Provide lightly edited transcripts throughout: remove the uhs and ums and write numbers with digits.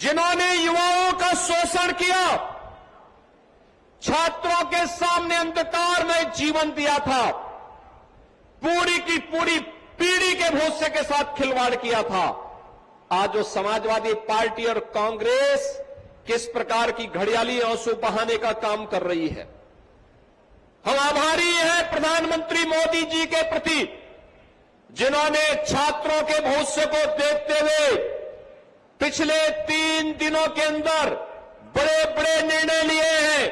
जिन्होंने युवाओं का शोषण किया, छात्रों के सामने अंधकार में जीवन दिया था, पूरी की पूरी पीढ़ी के भविष्य के साथ खिलवाड़ किया था, आज जो समाजवादी पार्टी और कांग्रेस किस प्रकार की घड़ियाली आंसू बहाने का काम कर रही है। हम आभारी हैं प्रधानमंत्री मोदी जी के प्रति, जिन्होंने छात्रों के भविष्य को देखते हुए पिछले 3 दिनों के अंदर बड़े बड़े निर्णय लिए हैं।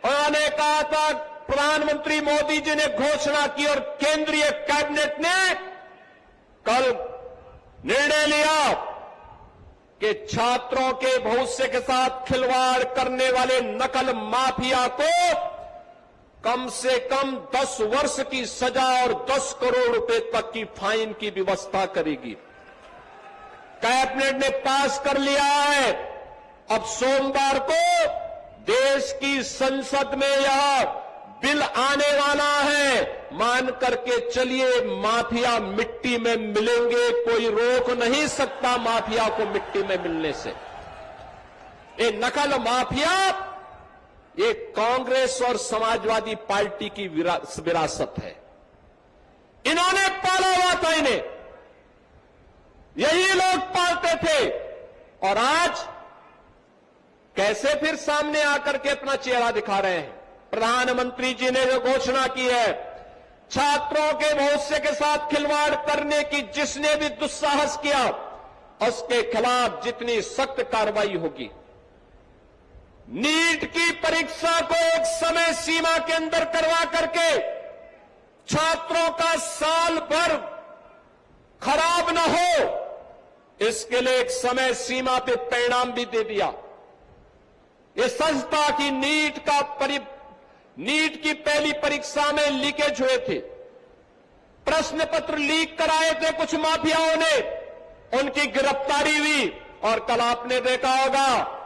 उन्होंने कहा था, प्रधानमंत्री मोदी जी ने घोषणा की और केंद्रीय कैबिनेट ने कल निर्णय लिया कि छात्रों के भविष्य के साथ खिलवाड़ करने वाले नकल माफिया को कम से कम 10 वर्ष की सजा और 10 करोड़ रुपए तक की फाइन की व्यवस्था करेगी। कैबिनेट ने पास कर लिया है। अब सोमवार को देश की संसद में यह बिल आने वाला है। मान करके चलिए, माफिया मिट्टी में मिलेंगे, कोई रोक नहीं सकता माफिया को मिट्टी में मिलने से। ये नकल माफिया, ये कांग्रेस और समाजवादी पार्टी की विरासत है। इन्होंने पाला हुआ था, इन्हें यही लोग पालते थे, और आज कैसे फिर सामने आकर के अपना चेहरा दिखा रहे हैं। प्रधानमंत्री जी ने जो घोषणा की है, छात्रों के भविष्य के साथ खिलवाड़ करने की जिसने भी दुस्साहस किया, उसके खिलाफ जितनी सख्त कार्रवाई होगी। नीट की परीक्षा को एक समय सीमा के अंदर करवा करके छात्रों का साल भर खराब न हो, इसके लिए एक समय सीमा पे परिणाम भी दे दिया। ये सच था कि नीट की पहली परीक्षा में लीकेज हुए थे, प्रश्न पत्र लीक कराए थे कुछ माफियाओं ने, उनकी गिरफ्तारी हुई। और कल आपने देखा होगा,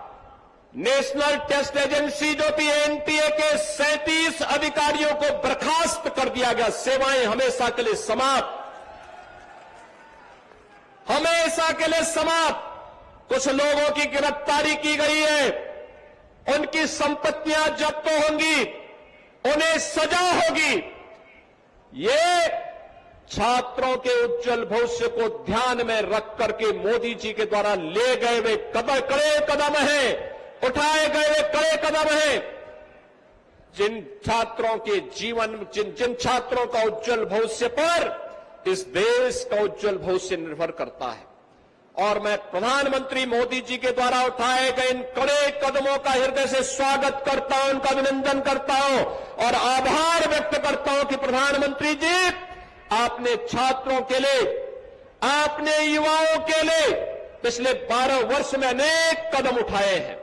नेशनल टेस्ट एजेंसी जो थी एनटीए के 37 अधिकारियों को बर्खास्त कर दिया गया। सेवाएं हमेशा के लिए समाप्त, हमेशा के लिए समाप्त। कुछ लोगों की गिरफ्तारी की गई है, उनकी संपत्तियां जब्त होंगी, उन्हें सजा होगी। ये छात्रों के उज्जवल भविष्य को ध्यान में रख करके मोदी जी के द्वारा ले गए वे कड़े कदम हैं, उठाए गए वे कड़े कदम हैं। जिन छात्रों के जीवन, जिन छात्रों का उज्जवल भविष्य पर इस देश का उज्जवल भविष्य निर्भर करता है। और मैं प्रधानमंत्री मोदी जी के द्वारा उठाए गए इन कड़े कदमों का हृदय से स्वागत करता हूं, उनका अभिनंदन करता हूं और आभार व्यक्त करता हूं कि प्रधानमंत्री जी, आपने छात्रों के लिए, आपने युवाओं के लिए पिछले 12 वर्ष में अनेक कदम उठाए हैं।